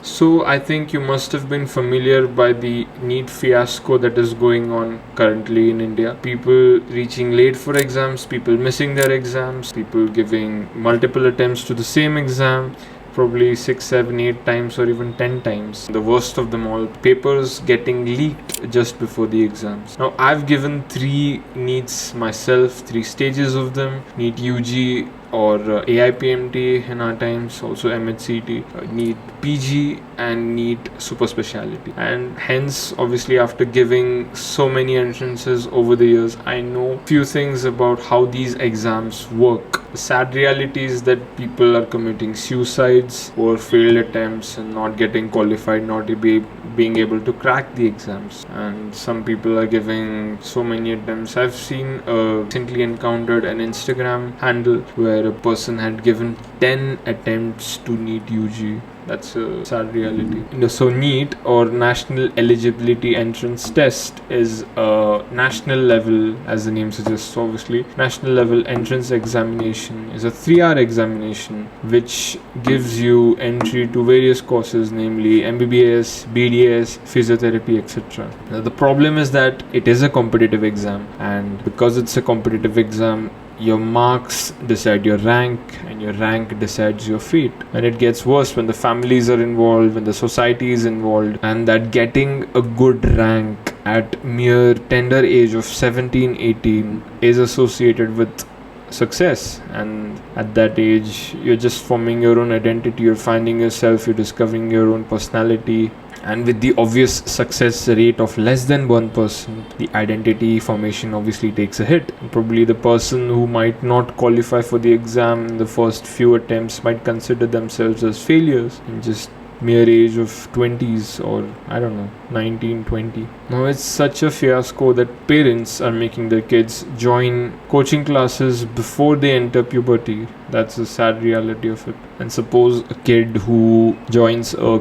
So I think you must have been familiar by the NEET fiasco that is going on currently in India. People reaching late for exams, people missing their exams, people giving multiple attempts to the same exam, probably 6, 7, 8 times or even 10 times. The worst of them all, papers getting leaked just before the exams. Now I've given 3 NEETs myself, 3 stages of them: NEET UG or AIPMT in our times, also MHCT, NEET PG and NEET super speciality. And hence, obviously, after giving so many entrances over the years, I know few things about how these exams work. The sad reality is that people are committing suicides or failed attempts and not getting qualified, not being able to crack the exams. And some people are giving so many attempts. I've seen recently encountered an Instagram handle where a person had given 10 attempts to NEET UG. That's a sad reality. So NEET, or National Eligibility Entrance Test, is a national level, as the name suggests, obviously. National level entrance examination is a 3-hour examination which gives you entry to various courses, namely MBBS, BDS, physiotherapy, etc. Now, the problem is that it is a competitive exam, and because it's a competitive exam, your marks decide your rank, and your rank decides your fate. And it gets worse when the families are involved, when the society is involved, and that getting a good rank at mere tender age of 17, 18 is associated with success. And at that age, you're just forming your own identity, you're finding yourself, you're discovering your own personality. And with the obvious success rate of less than 1%, the identity formation obviously takes a hit. And probably the person who might not qualify for the exam in the first few attempts might consider themselves as failures in just mere age of 20s, or I don't know, 19, 20. Now it's such a fiasco that parents are making their kids join coaching classes before they enter puberty. That's the sad reality of it. And suppose a kid who joins a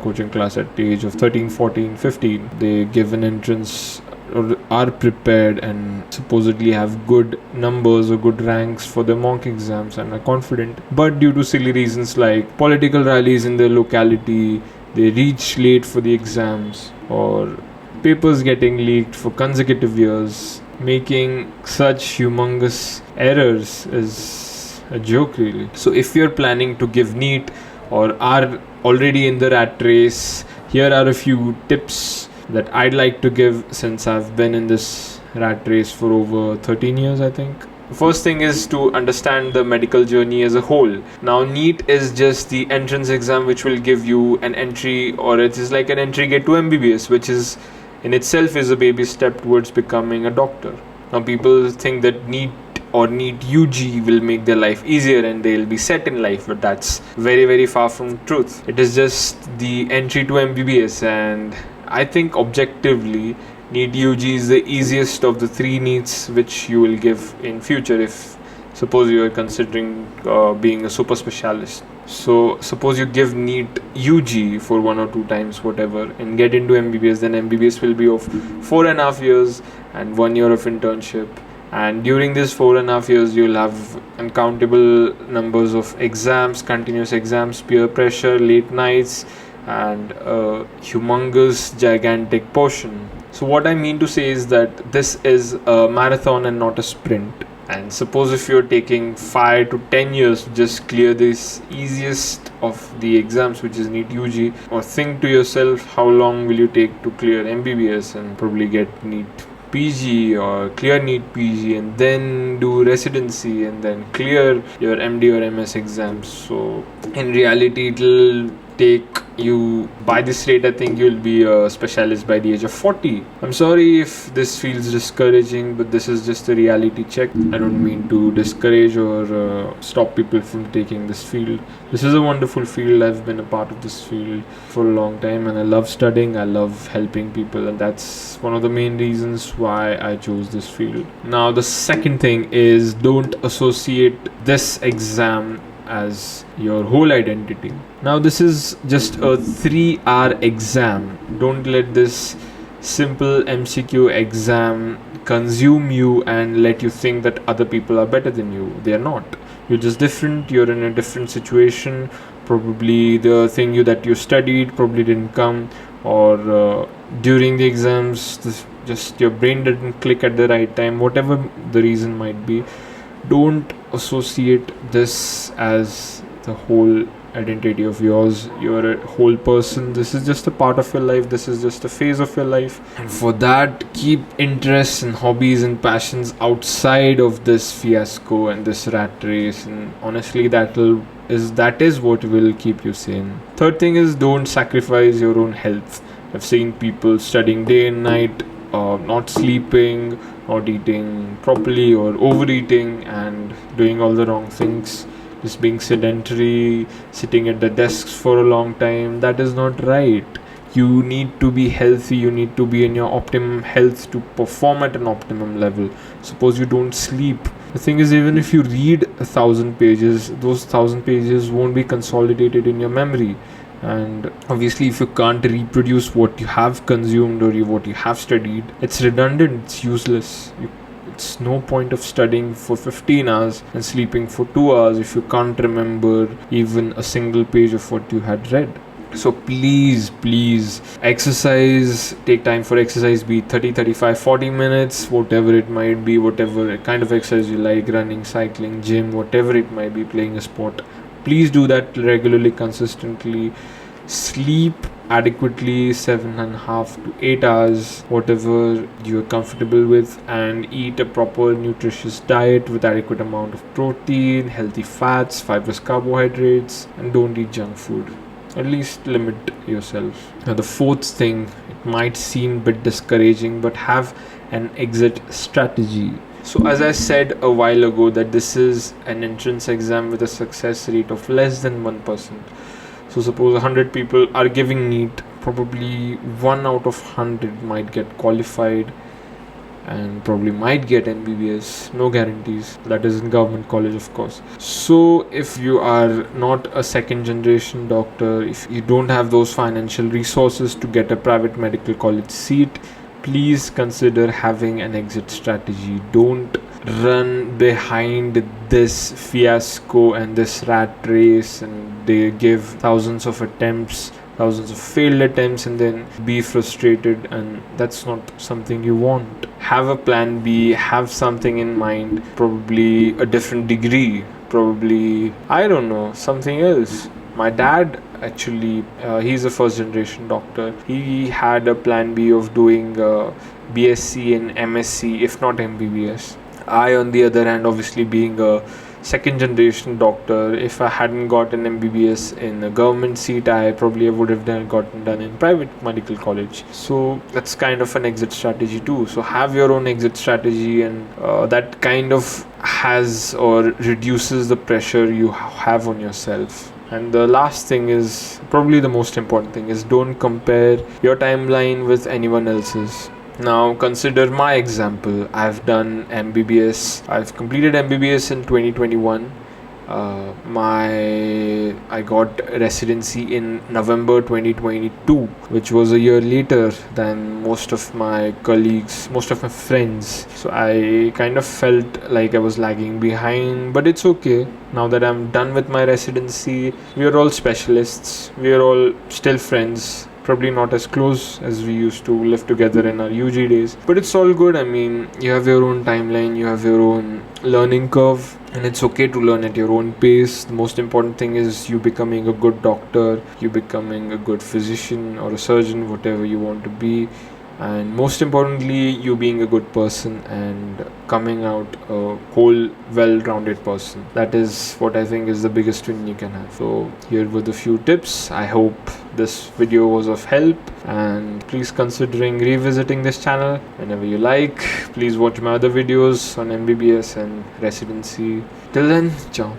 coaching class at the age of 13, 14, 15, they give an entrance or are prepared and supposedly have good numbers or good ranks for their mock exams and are confident, but due to silly reasons like political rallies in their locality, they reach late for the exams, or papers getting leaked for consecutive years. Making such humongous errors is a joke, really. So if you're planning to give NEET or are already in the rat race, here are a few tips that I'd like to give, since I've been in this rat race for over 13 years, I think. The first thing is to understand the medical journey as a whole. Now, NEET is just the entrance exam which will give you an entry, or it is like an entry gate to MBBS, which is in itself is a baby step towards becoming a doctor. Now, people think that NEET or NEET UG will make their life easier and they'll be set in life, but that's very, very far from truth. It is just the entry to MBBS, and I think objectively NEET UG is the easiest of the 3 NEETs which you will give in future if suppose you are considering being a super specialist. So suppose you give NEET UG for 1 or 2 times, whatever, and get into MBBS, then MBBS will be of 4.5 years and 1 year of internship. And during this 4.5 years, you'll have uncountable numbers of exams, continuous exams, peer pressure, late nights, and a humongous, gigantic portion. So what I mean to say is that this is a marathon and not a sprint. And suppose if you're taking 5 to 10 years to just clear this easiest of the exams, which is NEET UG, or think to yourself, how long will you take to clear MBBS and probably get NEET PG or clear NEET PG and then do residency and then clear your MD or MS exams. So in reality, it'll take you, by this rate, I think you'll be a specialist by the age of 40. I'm sorry if this feels discouraging, but this is just a reality check. I don't mean to discourage or stop people from taking this field. This is a wonderful field. I've been a part of this field for a long time, and I love studying, I love helping people, and that's one of the main reasons why I chose this field. Now, the second thing is, don't associate this exam as your whole identity. Now, this is just a 3-hour exam. Don't let this simple MCQ exam consume you and let you think that other people are better than you. They are not. You're just different. You're in a different situation. Probably the thing that you studied probably didn't come, or during the exams just your brain didn't click at the right time, whatever the reason might be. Don't associate this as the whole identity of yours. You're a whole person. This is just a part of your life. This is just a phase of your life. And for that, keep interests and hobbies and passions outside of this fiasco and this rat race. And honestly, that is what will keep you sane. Third thing is, don't sacrifice your own health. I've seen people studying day and night, not sleeping, not eating properly, or overeating and doing all the wrong things, just being sedentary, sitting at the desks for a long time. That is not right. You need to be healthy. You need to be in your optimum health to perform at an optimum level. Suppose you don't sleep. The thing is, even if you read 1,000 pages, those 1,000 pages won't be consolidated in your memory. And obviously, if you can't reproduce what you have consumed or what you have studied, it's redundant, it's useless. It's no point of studying for 15 hours and sleeping for 2 hours if you can't remember even a single page of what you had read. So please exercise. Take time for exercise, be 30, 35, 40 minutes, whatever it might be, whatever kind of exercise you like, running, cycling, gym, whatever it might be, playing a sport. Please do that regularly, consistently. Sleep adequately, 7.5 to 8 hours, whatever you're comfortable with, and eat a proper nutritious diet with adequate amount of protein, healthy fats, fibrous carbohydrates, and don't eat junk food. At least limit yourself. Now, the fourth thing, it might seem a bit discouraging, but have an exit strategy. So as I said a while ago, that this is an entrance exam with a success rate of less than 1%. So suppose 100 people are giving NEET, probably 1 out of 100 might get qualified and probably might get MBBS. No guarantees. That is in government college, of course. So if you are not a second generation doctor, if you don't have those financial resources to get a private medical college seat, please consider having an exit strategy. Don't run behind this fiasco and this rat race, and they give thousands of attempts, thousands of failed attempts, and then be frustrated, and that's not something you want. Have a plan B, have something in mind, probably a different degree, probably, I don't know, something else. My dad, actually, he's a first generation doctor. He had a plan B of doing BSc and MSc, if not MBBS. I, on the other hand, obviously being a second generation doctor, if I hadn't got an MBBS in a government seat, I probably would have gotten done in private medical college. So that's kind of an exit strategy too. So have your own exit strategy, and that kind of has or reduces the pressure you have on yourself. And the last thing is probably the most important thing, is don't compare your timeline with anyone else's. Now consider my example. I've done MBBS. I've completed MBBS in 2021. I got residency in November 2022, which was a year later than most of my colleagues, most of my friends. So I kind of felt like I was lagging behind, but it's okay. Now that I'm done with my residency, we are all specialists. We are all still friends. Probably not as close as we used to live together in our UG days, but it's all good. I mean, you have your own timeline, you have your own learning curve, and it's okay to learn at your own pace. The most important thing is you becoming a good doctor, you becoming a good physician or a surgeon, whatever you want to be. And most importantly, you being a good person and coming out a whole well-rounded person. That is what I think is the biggest win you can have. So here were the few tips. I hope this video was of help, and please considering revisiting this channel whenever you like. Please watch my other videos on MBBS and residency. Till then, ciao.